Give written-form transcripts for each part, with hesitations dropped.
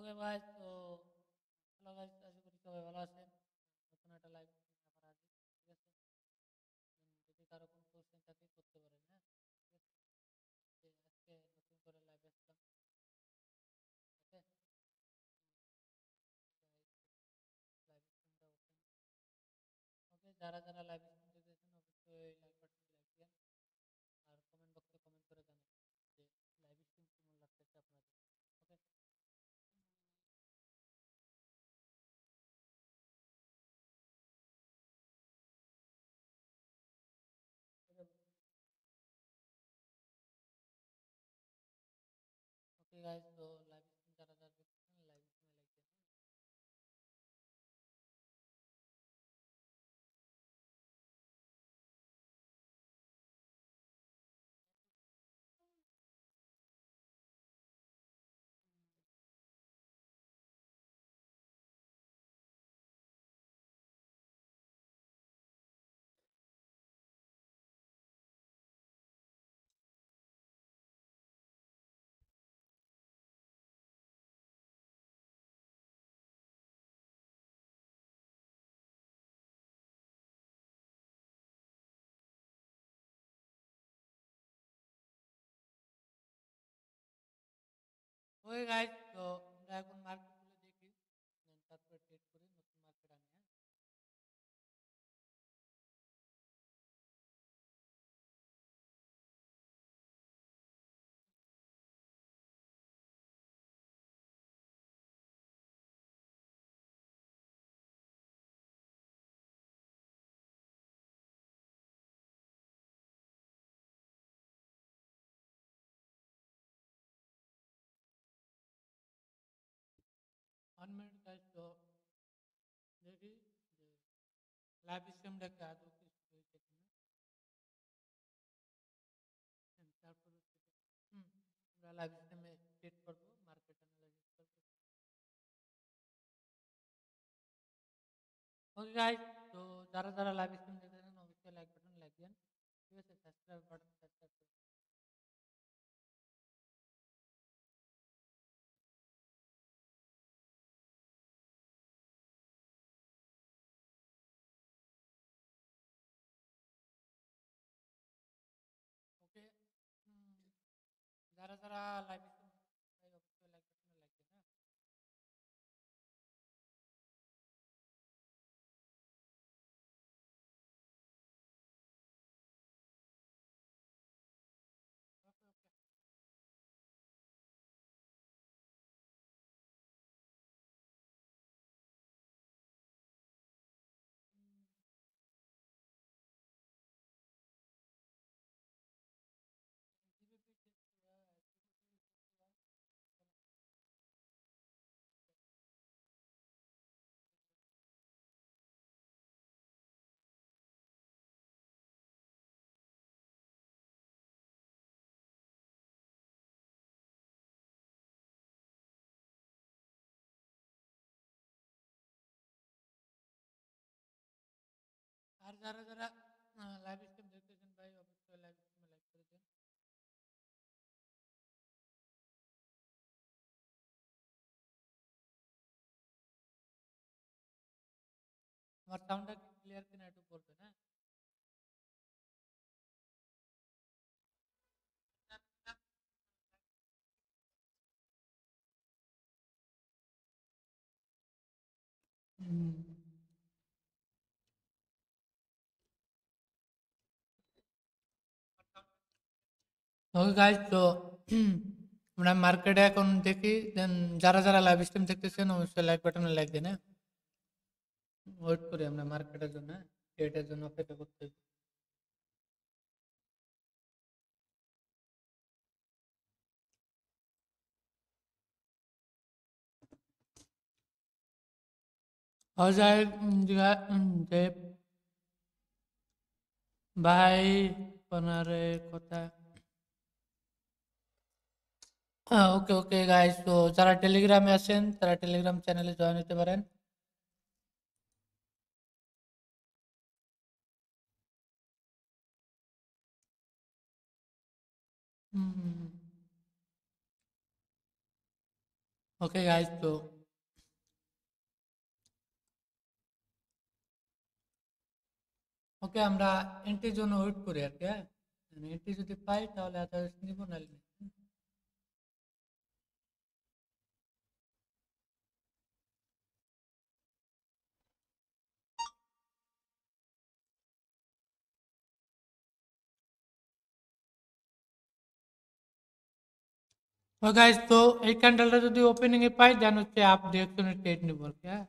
Okay guys, তো hello guys, আশা করি সবাই ভালো আছেন। নতুন একটা লাইভ আবার হাজির, ঠিক আছে। যদি কারো কোনো কোশ্চেন থাকে করতে পারেন, হ্যাঁ, ঠিক আছে। আজকে নতুন করে লাইভ আসলাম, ওকে। লাইভ স্ট্রিমটা ওপেন, ওকে। যারা যারা লাইভ স্ট্রিম দেখতেছেন অবশ্যই লাইক বাটনে লাইক দিন, আর কমেন্ট বক্সে কমেন্ট করে জানান যে লাইভ স্ট্রিম কেমন লাগতেছে আপনাদের, ওকে। ওকে গাইস, তো লাইভ স্ট্রিম যারা যারা দেখতেছেন লাইভ স্ট্রিমে লাইক দিন। ওকে গাইস, তো আমরা এখন মার্কেট গুলো দেখি, তারপরে ট্রেড করি, নতুন মার্কেট আনি, হ্যাঁ। वन मिनट गाइस, तो देखी যে লাইভ স্ট্রিমটাকে আদৌ কি শুরু হয়েছে কিনা। তারপর হচ্ছে হুম আমরা লাইভ স্ট্রিমে ট্রেড করবো, মার্কেট অ্যানালাইসিস করবো। ওকে গাইস, তো যারা যারা লাইভ স্ট্রিম দেখতেছেন অবশ্যই লাইক বাটন লাইক দেন, ঠিক আছে। সাবস্ক্রাইব বাটন সাবস্ক্রাইব করুন। ওকে, যারা যারা লাইভ স্ট্রিম অবশ্যই লাইক বাটনে লাইক দেন, হ্যাঁ। ওকে ওকে। जीबीपी टेस्ट हुआ है, जीबीपी टेस्ट हुआ है। আর যারা যারা লাইভ স্ট্রিম দেখতেছেন ভাই অবশ্যই লাইভ স্ট্রিমে লাইক করে দেন। আমার সাউন্ডটা ক্লিয়ার কিনা একটু বলবেন, হ্যাঁ। ওকে গাইজ, তো আমরা মার্কেটে এখন দেখি, দেন যারা যারা লাইভ স্ট্রিম দেখতেছেন অবশ্যই লাইক বাটনে লাইক দেন, হ্যাঁ। ওয়েট করি আমরা মার্কেটের জন্য, হ্যাঁ। ডেটের জন্য অপেক্ষা করতে হবে। অজয় যে ভাই পনারে কথা। ওকে ওকে গাইজ, তো যারা টেলিগ্রামে আছেন তারা টেলিগ্রাম চ্যানেলে জয়েন হতে পারেন। ওকে ওকে গাইজ, তো ওকে আমরা এন্ট্রির জন্য ওয়েট করি আর কি, হ্যাঁ। এন্ট্রি যদি পাই তাহলে আদার্স নিব, নাহলে নেই। তো গাইজ, তো এই ক্যান্ডেলটা যদি ওপেনিং এ পাই দেন হচ্ছে আপ ডিরেকশনের ট্রেড নিব আর কি, হ্যাঁ।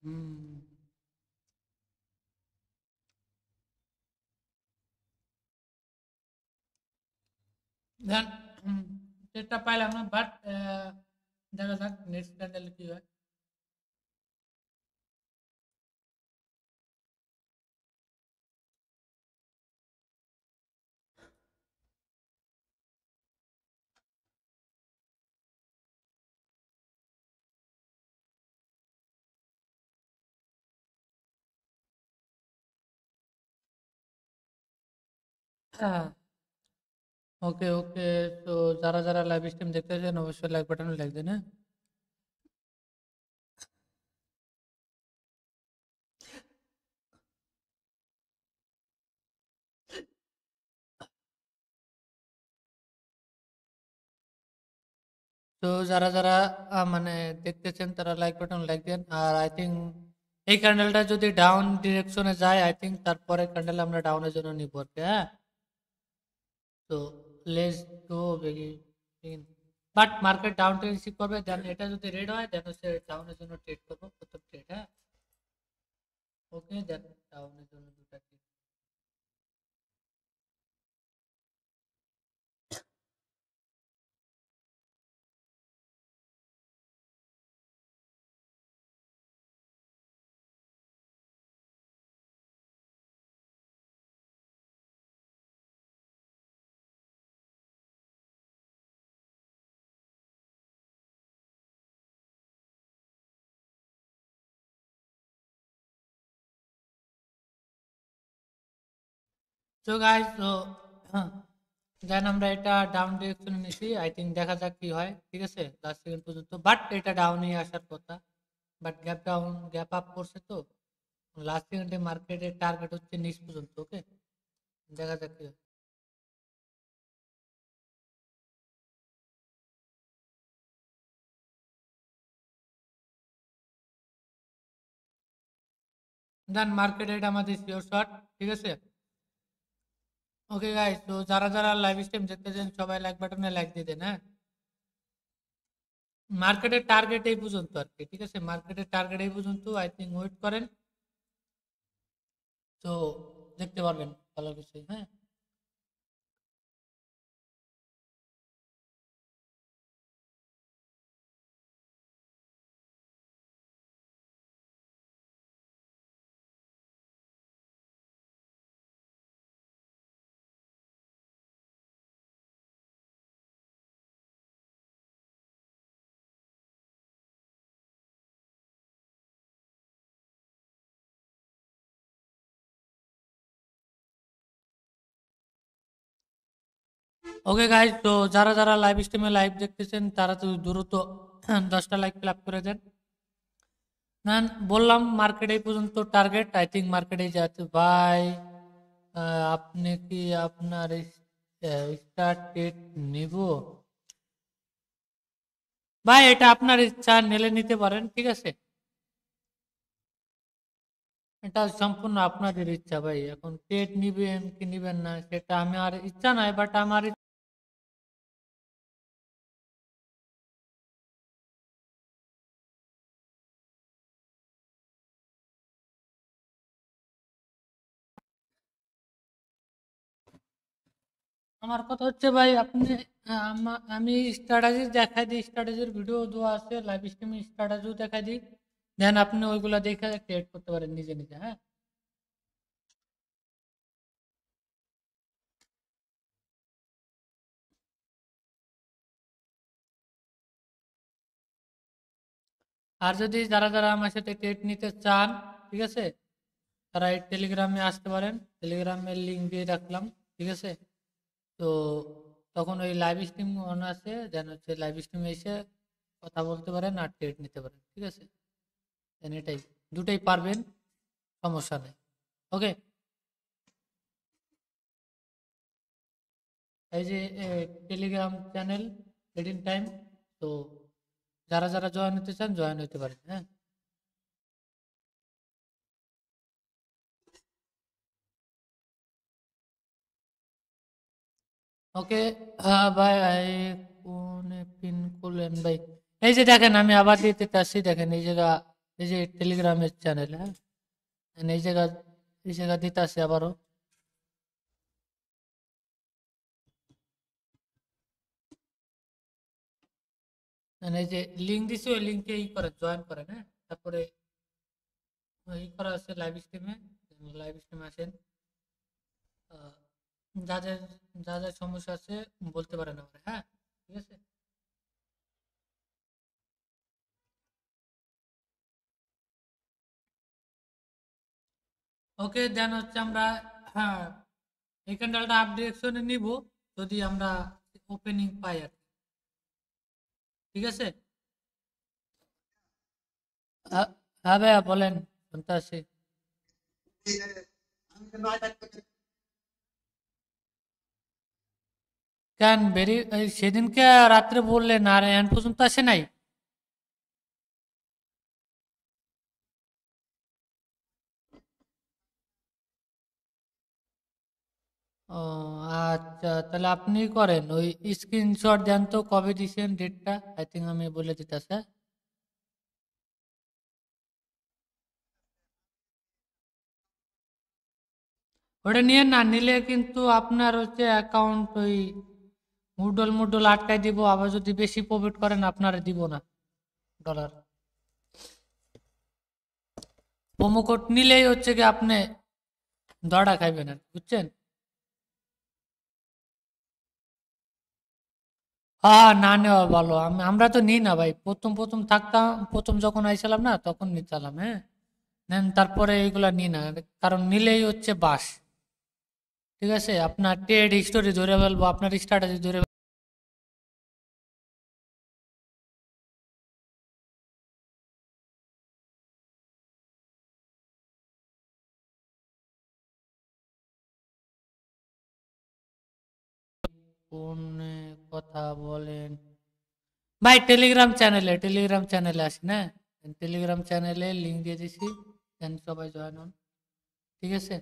হুম। দেন ট্রেডটা পাইলাম না, বাট দেখা যাক নেক্সট ক্যান্ডেলে কি হয়। হ্যাঁ, ওকে ওকে। তো যারা যারা লাইভ স্ট্রিম দেখতেছেন অবশ্যই লাইক বাটনে লাইক দেন, হ্যাঁ। তো যারা যারা মানে দেখতেছেন তারা লাইক বাটন লাইক দেন। আর আই থিঙ্ক এই ক্যান্ডেলটা যদি ডাউন ডিরেকশনে যায়, আই থিঙ্ক তারপরে ক্যান্ডেল আমরা ডাউনের জন্য নিব আর কি, হ্যাঁ। তো let's go begin. But market down trade receive করবে, দেন এটা যদি রেড হয় দেন হচ্ছে ডাউনের জন্য ট্রেড করবো, প্রথম ট্রেড, হ্যাঁ। ওকে, দেন ডাউনের জন্য দুটা ট্রেড। তো গাইস, তো দেন আমরা এটা ডাউন ডিরেকশনে নিছি, আই থিঙ্ক দেখা যাক কি হয়, ঠিক আছে, লাস্ট সেকেন্ড পর্যন্ত। বাট এটা ডাউনই আসার কথা, but gap down gap up করছে তো। লাস্ট সেকেন্ডে মার্কেটের টার্গেট হচ্ছে নিচ পর্যন্ত, ওকে। দেখা যাক কি হয়। দেন মার্কেট এটা আমাদের শিওর শট, ঠিক আছে। ওকে গাইস, তো যারা যারা লাইভ স্ট্রিম দেখতেছেন সবাই লাইক বাটনে লাইক দিয়ে দেন, হ্যাঁ। মার্কেটের টার্গেট এই পর্যন্ত আর কি, ঠিক আছে, মার্কেটের টার্গেট এই পর্যন্ত, আই থিঙ্ক ওয়েট করেন। তো দেখতে পারবেন ভালো কিছু, হ্যাঁ। ওকে গাইজ, তো যারা যারা লাইভ স্ট্রিমে লাইভ দেখতেছেন তারা তো দ্রুত 10টা লাইক ক্লাব করে দেন। না, বললাম মার্কেট এই পর্যন্ত টার্গেট, আই থিঙ্ক মার্কেটে যাচ্ছে ভাই। আপনি কি আপনার স্টার্ট ডেট নিব? ভাই এটা আপনার ইচ্ছা, নিলে নিতে পারেন, ঠিক আছে। এটা সম্পূর্ণ আপনাদের ইচ্ছা ভাই, এখন ডেট নিবেন কি নিবেন না সেটা আমার ইচ্ছা নয়, বাট আমার আমার কথা হচ্ছে ভাই আপনি আমি স্ট্র্যাটেজি দেখাই দিই, স্ট্র্যাটেজির ভিডিও দেওয়া আছে, লাইভ স্ট্রিমিং স্ট্র্যাটেজিও দেখাই দিই, দেন আপনি ওইগুলা দেখে ক্রিয়েট করতে পারেন নিজে নিজে। হ্যাঁ, আর যদি যারা যারা আমার সাথে ক্রিয়েট নিতে চান, ঠিক আছে, তারা এই টেলিগ্রামে আসতে পারেন, টেলিগ্রামের লিঙ্ক দিয়ে রাখলাম, ঠিক আছে। তো তখন ওই লাইভ স্ট্রিম অন আছে, দেন হচ্ছে লাইভ স্ট্রিমে এসে কথা বলতে পারেন আর ট্রেড নিতে পারেন, ঠিক আছে। দেন এটাই, দুটাই পারবেন, সমস্যা নেই। ওকে, এই যে টেলিগ্রাম চ্যানেল ট্রেডিং টাইম, তো যারা যারা জয়েন হতে চান জয়েন হতে পারেন। হ্যাঁ, ওকে। হ্যাঁ ভাই, কোন পিন করলেন ভাই? এই যে দেখেন আমি আবার দিতে চাচ্ছি, দেখেন এই জায়গা, এই যে টেলিগ্রামের চ্যানেল, হ্যাঁ, এই জায়গা, এই জায়গা দিতে আসি আবারও। এই যে লিঙ্ক দিছি, ওই লিঙ্কে ই করে জয়েন করেন। হ্যাঁ, তারপরে ই করা আছে লাইভ স্ট্রিমে, লাইভ স্ট্রিমে আসেন। আহ, যাদের যা যা সমস্যা আছে বলতে পারেন আমার। হ্যাঁ, ঠিক আছে। ওকে, দেন হচ্ছে আমরা, হ্যাঁ, এই ক্যান্ডেলটা আপ ডিরেকশনে নিব যদি আমরা ওপেনিং পাই আর কি। ঠিক আছে। হ্যাঁ ভাইয়া বলেন, শুনতে আছি। কেন সেদিনকে রাত্রে বললেন আর এখন পর্যন্ত আসে নাই? ও আচ্ছা, তাহলে আপনি করেন, ওই স্ক্রিনশট দেন তো কবে দিছেন ডেটটা, আই থিঙ্ক আমি বলে দিতেছে। ওটা নিয়ে না নিলে কিন্তু আপনার হচ্ছে অ্যাকাউন্ট ওই মুডল মুডল আটকাই দিব, আবার যদি বেশি প্রফিট করেন আপনারা দিব না ডলার। প্রোমো কোড নিলেই হচ্ছে কি আপনি দড়া খাইবেন আর কি, বুঝছেন? হ্যাঁ, না নেওয়া ভালো, আমরা তো নিই না ভাই, প্রথম প্রথম থাকতাম, প্রথম যখন আইছিলাম না তখন নিতাম। হ্যাঁ, নেন তারপরে এইগুলা নিই না, কারণ নিলেই হচ্ছে বাস। ঠিক আছে, আপনার ট্রেড হিস্টোরি ধরে ফেলবো, আপনার স্ট্র্যাটেজি ধরে কোন কথা বলেন ভাই? টেলিগ্রাম চ্যানেলে আসি না, টেলিগ্রাম চ্যানেলে লিঙ্ক দিয়ে দিছি, দেন সবাই জয়েন হন, ঠিক আছে।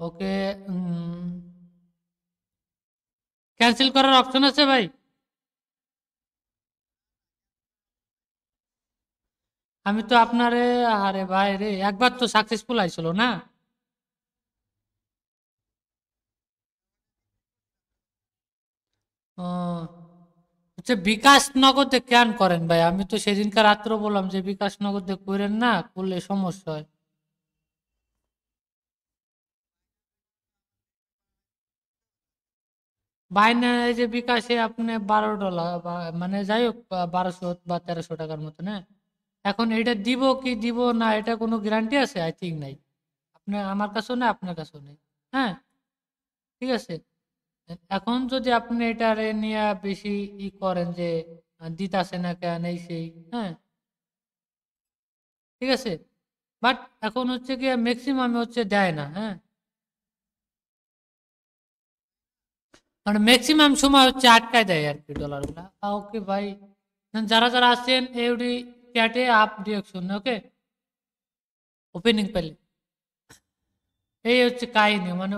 ওকে, ক্যান্সেল করার অপশন আছে ভাই? আমি তো আপনারে, আরে ভাই রে, একবার তো সাকসেসফুল আইছিল না? ও আচ্ছা, বিকাশ নগদে কেন করেন ভাই? আমি তো সেদিনকার রাত্র বললাম যে বিকাশ নগদে করেন না, করলে সমস্যা হয়। বাইনারি যে বিকাশে আপনি $12 বা মানে যাই হোক 1200 বা 1300 টাকার মতো না। এখন এটা দিব কি দিব না, এটা কোনো গ্যারান্টি আছে? আই থিঙ্ক নাই। আপনার আমার কাছেও না, আপনার কাছেও নেই। হ্যাঁ, ঠিক আছে। এখন যদি আপনি এটারে নিয়ে বেশি ই করেন যে দিতাছে না কেন এই সেই, হ্যাঁ, ঠিক আছে। বাট এখন হচ্ছে গিয়ে ম্যাক্সিমাম হচ্ছে দেয় না। হ্যাঁ, মানে ম্যাক্সিমাম সময় হচ্ছে আটকায় দেয় আর কি ডলার গুলা। ওকে ভাই, যারা যারা আছেন এউডি চ্যাটে আপ ডিরেকশন, ওকে, ওপেনিং পেলে এই হচ্ছে কাহিনী, মানে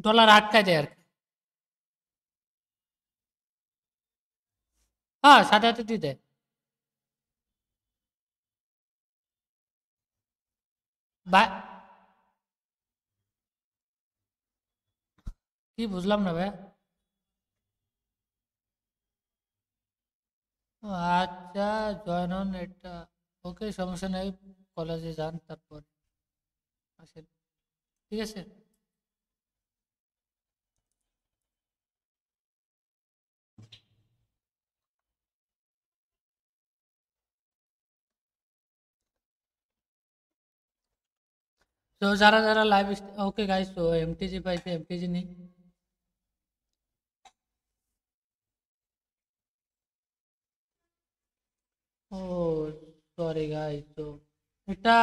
ডলার আটকায় দেয় আর কি। হ্যাঁ, সাথে সাথে দিয়ে দেয়। বা কি বুঝলাম না ভাই। ও আচ্ছা, জয়েন হন এটা। ওকে, সমস্যা নেই। কলেজে যান, তারপর আসেন। ঠিক আছে। তো যারা যারা লাইভ, ওকে গাইস, তো এমটিজি পাইছে, এমটিজি নেই। ও সরি গাইস, তো এটা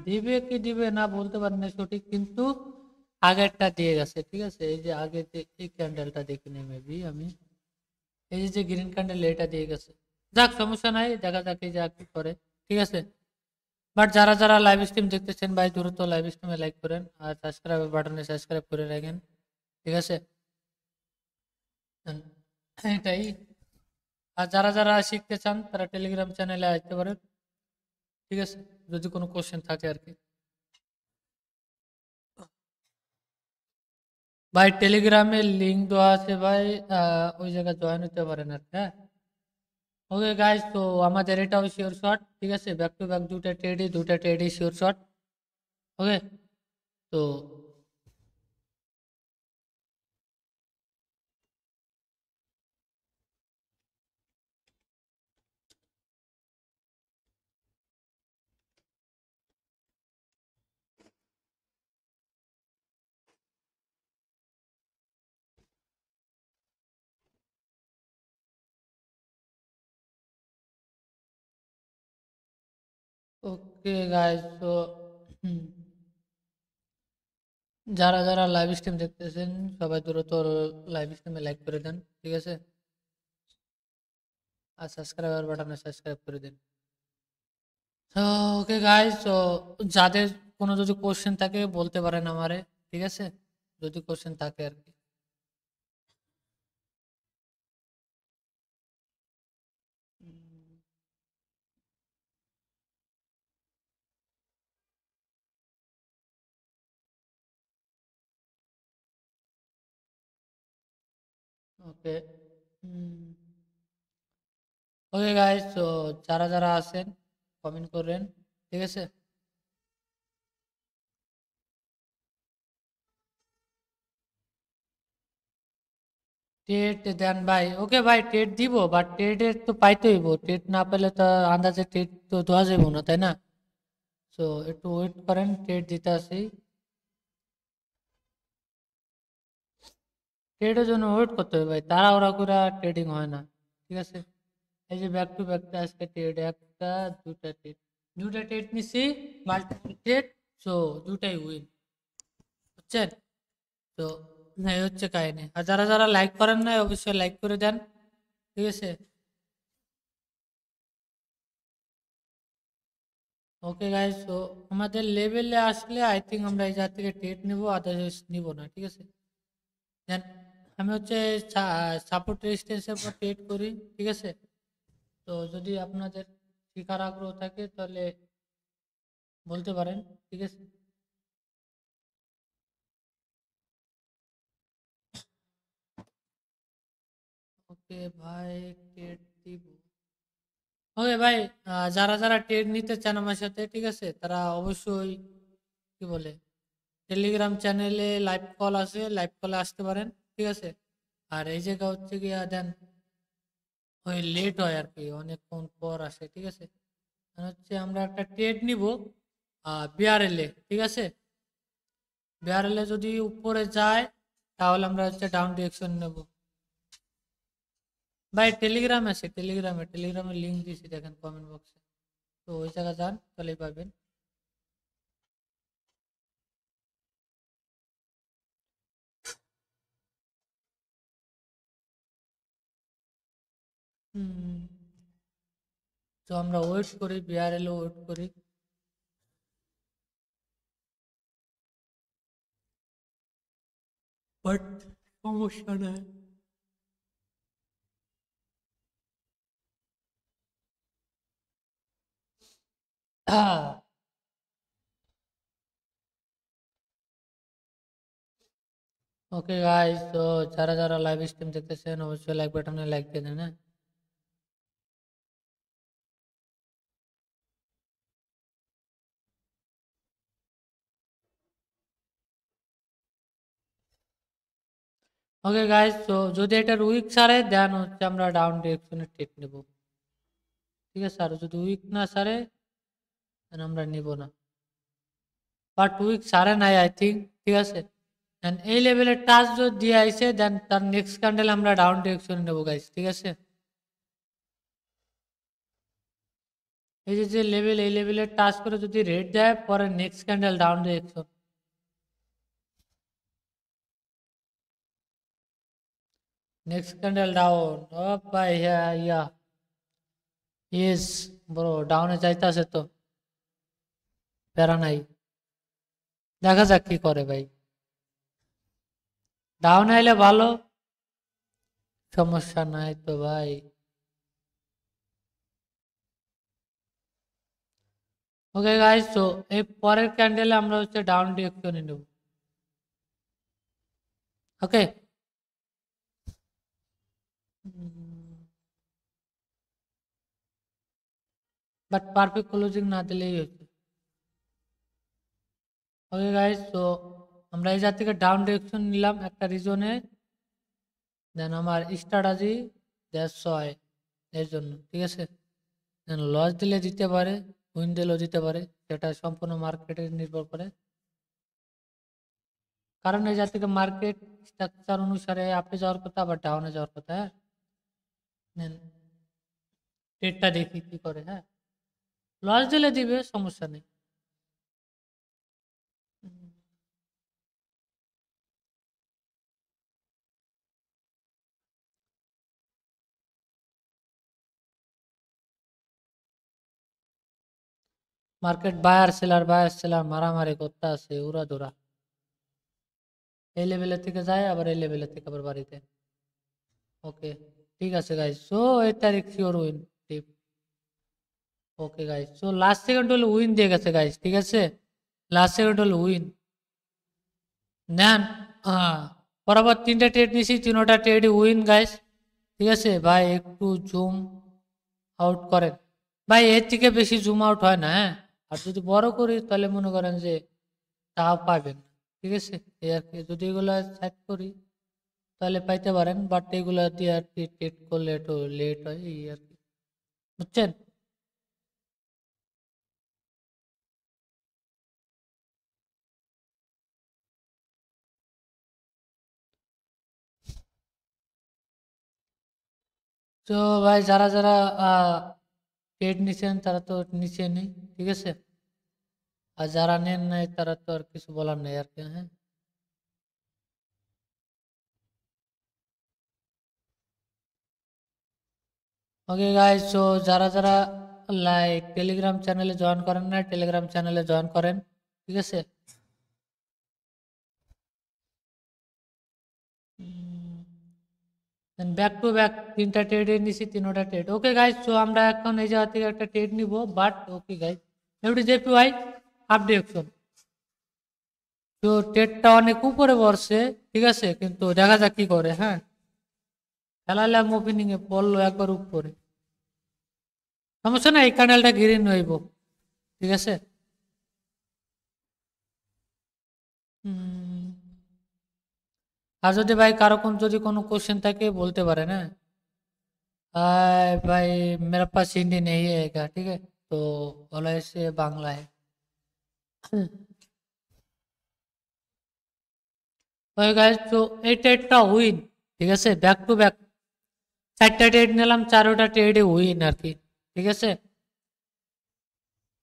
দিবে কি দিবে না বলতে পারি না সঠিক, কিন্তু আগেরটা দিয়ে গেছে। ঠিক আছে, এই যে আগে যে এই ক্যান্ডেলটা দেখিনি মেবি আমি, এই যে গ্রিন ক্যান্ডেল এটা দিয়ে গেছে। যাক, সমস্যা নাই, দেখা যাক এই যে আর কি করে। ঠিক আছে। বাট যারা যারা লাইভ স্ট্রিম দেখতেছেন ভাই, দ্রুত লাইভ স্ট্রিমে লাইক করেন আর সাবস্ক্রাইব বাটনে সাবস্ক্রাইব করে রাখেন। ঠিক আছে। হুম, এটাই। আর যারা যারা শিখতে চান তারা টেলিগ্রাম চ্যানেলে আসতে পারেন। ঠিক আছে, যদি কোনো কোশ্চেন থাকে আর কি। ভাই টেলিগ্রামে লিংক দেওয়া আছে ভাই, ওই জায়গায় জয়েন হতে পারেন আর কি, হ্যাঁ। ওকে গাইস, তো আমাদের এটাও শিওর শট। ঠিক আছে, ব্যাক টু ব্যাক দুটা টেডি শিওর শট। ওকে। তো ওকে গাইস, তো হুম, যারা যারা লাইভ স্ট্রিম দেখতেছেন সবাই দ্রুত লাইভ স্ট্রিমে লাইক করে দেন। ঠিক আছে। আর সাবস্ক্রাইবার বাটনে সাবস্ক্রাইব করে দিন। তো ওকে গাইস, তো যাদের কোনো যদি কোশ্চেন থাকে বলতে পারেন আমারে। ঠিক আছে, যদি কোশ্চেন থাকে আর কি। ওকে। ওকে গাইস, তো যারা যারা আছেন কমেন্ট করেন। ঠিক আছে। টেট দেন ভাই। ওকে ভাই, টেট দিব, বাট টেটের তো পাইতে হইব। টেট না পেলে তো আন্দাজে টেট তো দেওয়া যাবে না, তাই না? তো একটু ওয়েট করেন, টেট দিতে আসি। টেটের জন্য ওয়েট করতে হবে ভাই, তাড়াহুড়া করে ট্রেডিং হয় না। ঠিক আছে। এই যে ব্যাক টু ব্যাক আজকে টেট, একটা দুটা টেট, দুটা টেট নিছি, মাল্টিপল টেট। সো দুটাই উইন, বুঝছেন? তো এই হচ্ছে কাহিনী। আর যারা যারা লাইক করেন না অবশ্যই লাইক করে দেন। ঠিক আছে। ওকে গাইস, তো আমাদের লেভেলে আসলে আই থিঙ্ক আমরা এই জায়গা থেকে টেট নিব, আদারওয়াইজ নিব না। ঠিক আছে। দেন আমি হচ্ছে সাপোর্ট রেজিস্ট্যান্সের পর টেট করি। ঠিক আছে। তো যদি আপনাদের শেখার আগ্রহ থাকে তাহলে বলতে পারেন। ঠিক আছে। ওকে ভাই, টেট দিব। ওকে ভাই, যারা যারা টেট নিতে চান আমার সাথে, ঠিক আছে, তারা অবশ্যই কি বলে টেলিগ্রাম চ্যানেলে লাইভ কল আছে, লাইভ কলে আসতে পারেন। ঠিক আছে। আর এই জায়গা হচ্ছে গিয়া দেন ওই লেট হয় আর কি, অনেকক্ষণ পর আসে। ঠিক আছে। আর হচ্ছে আমরা একটা টেট নিব বিআরএল এ। ঠিক আছে। বিআরএল এ যদি উপরে যায় তাহলে আমরা হচ্ছে ডাউন ডিরেকশন নেব। ভাই টেলিগ্রাম আছে, টেলিগ্রামের লিঙ্ক দিয়েছি, দেখেন কমেন্ট বক্সে। তো ওই জায়গা যান, তাহলেই পাবেন। হুম, তো আমরা ওয়েট করি, বিআরএল ওয়েট করি। বাট সমস্যা নাই। ওকে গাইস, তো যারা যারা লাইভ স্ট্রিম দেখতেছেন অবশ্যই লাইক বাটনে লাইক দিয়ে দেন, হ্যাঁ। ওকে গাইস, তো যদি এটার উইক সারে দেন হচ্ছে আমরা ডাউন ডিরেকশনে ট্রেড নেব, ঠিক আছে। আর যদি উইক না সারে দেন আমরা নিব না, বাট উইক সারে নাই আই থিঙ্ক, ঠিক আছে। দেন এই লেভেলের টাচ যদি দিয়ে আইছে দেন তার নেক্সট ক্যান্ডেল আমরা ডাউন ডিরেকশনে নেব গাইস, ঠিক আছে। এই যে যে লেভেল, এই লেভেলের টাচ করে যদি রেড দেয় পরে next candle down direction, next candle down. ও ভাই, হ্যাঁ ইয়া ইয়েস ব্রো, ডাউনে যাইতাছে তো, প্যারা নাই, দেখা যাক কি করে ভাই। ডাউন আইলে ভালো, সমস্যা নাই তো ভাই। ওকে গাইস, তো এই পরের ক্যান্ডেলে আমরা হচ্ছে ডাউন ডিরেকশনে নেব, ওকে। বাট পারফেক্ট ক্লোজিং না দিলেই হচ্ছে। ওকে গাইস, তো আমরা এই জায়গা থেকে ডাউন ডিরেকশন নিলাম একটা রিজনে, দেন আমার স্ট্র্যাটাজি দ্যাটস হয় এর জন্য, ঠিক আছে। দেন লস দিলে দিতে পারে, উইন দিলেও দিতে পারে, সেটা সম্পূর্ণ মার্কেটে নির্ভর করে। কারণ এই জায়গা থেকে মার্কেট স্ট্রাকচার অনুসারে আপে যাওয়ার কথা আবার ডাউনে যাওয়ার কথা, হ্যাঁ। দেন ট্রেডটা দেখি কি করে, হ্যাঁ। লস দিলে দিবে, সমস্যা নেই। মার্কেট বায়ার সেলার মারামারি করতে আছে উড়া ধরা, এই লেভেলের থেকে যায় আবার এই লেভেলের থেকে আবার বাড়িতে। ওকে, ঠিক আছে গাইস, সো এই তারিখ sure win tip. Okay guys, so last second হলো উইন দিয়ে গেছে গাইস, ঠিক আছে। লাস্ট সেকেন্ড হলো উইন নেন। হ্যাঁ, বরাবর তিনটা ট্রেড নিছি, তিনোটা ট্রেডই উইন গাইস, ঠিক আছে। ভাই একটু জুম আউট করেন ভাই, এর থেকে বেশি জুম আউট হয় না, হ্যাঁ। আর যদি বড় করি তাহলে মনে করেন যে তাও পাবেন, ঠিক আছে। এই আর কি, যদি এগুলা সেট করি তাহলে পাইতে পারেন, বাট এগুলা দিয়ে আর কি ট্রেড করলে একটু লেট হয়, এই আর কি, বুঝছেন। তো ভাই যারা যারা ট্রেড নিছেন তারা তো নিচে নেই, ঠিক আছে। আর যারা নেন নাই তারা তো আর কিছু বলার নেই আর কি, হ্যাঁ। ওকে গাইস, সো যারা যারা লাইক টেলিগ্রাম চ্যানেলে জয়েন করেন না, টেলিগ্রাম চ্যানেলে জয়েন করেন, ঠিক আছে। ব্যাক টু ব্যাক তিনটা ট্রেড নিছি, তিনোটা ট্রেড ওকে গাইস। সো আমরা এখন এই জায়গা থেকে একটা ট্রেড নিব, but okay guys, FD JPY up direction. তো ট্রেডটা অনেক উপরে বসছে, ঠিক আছে, কিন্তু দেখা যাক কি করে, হ্যাঁ। খেলালাম ওপেনিং এ পড়লো একবার উপরে, সমস্যা না, এই ক্যান্ডেলটা গ্রিন হইব, ঠিক আছে। হুম, আর যদি ভাই কারো যদি কোনো কোশ্চেन থাকে বলতে পারেন, হ্যাঁ। भाई मेरा पास हिंदी नहीं है क्या, ठीक है, तो बोला ऐसे बांग्ला है। ওই গাইস, তো এই ট্রেডটা উইন, ঠিক আছে, ব্যাক টু ব্যাক চারটা ট্রেড নিলাম, চারোটা ট্রেডে উইন আর কি, ঠিক আছে।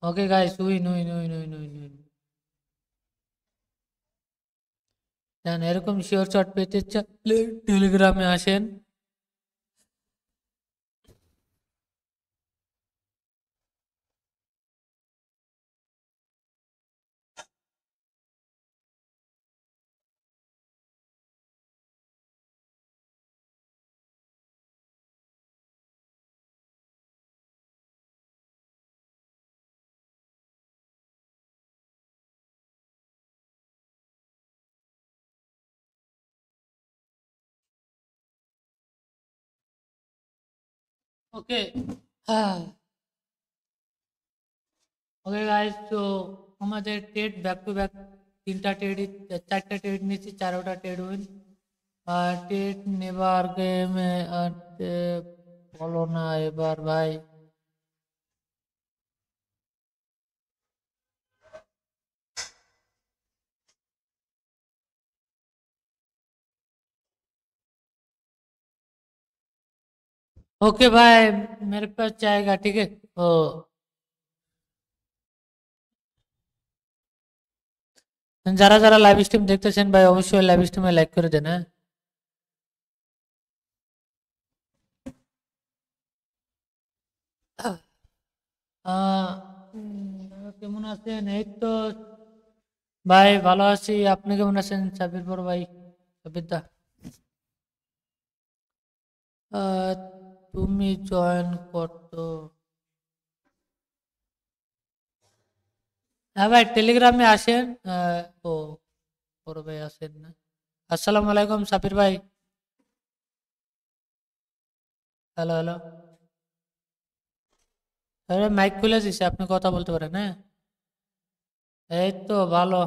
Okay guys, win win win win win win. Then এরকম শিওর শট পেতে চাইলে টেলিগ্রামে আসেন। ওকে, ওকে গাইস, তো আমাদের টেট ব্যাক টু ব্যাক, তিনটা টেট, চারটা টেট নিয়েছি, চারোটা টেট উইন। আর টেট নেবার গেমে আর বলো না এবার ভাই। ओके भाई, मेरे पास जाएगा, ठीक है। ओ, যারা যারা লাইভ স্ট্রিম দেখতেছেন ভাই, অবশ্যই লাইভ স্ট্রিমে লাইক করে দেন, হ্যাঁ। আহ, কেমন আছেন? এই তো ভাই ভালো আছি, আপনি কেমন আছেন সাবির বড় ভাই? সাবির দা, আহ, তুমি জয়েন করতো? হ্যাঁ ভাই, টেলিগ্রামে আসেন। ও, বড় ভাই আসেন না। আসসালামু আলাইকুম সাবির ভাই। Hello hello. আরে মাইক খুলে দিছে, আপনি কথা বলতে পারেন, হ্যাঁ। এই তো ভালো।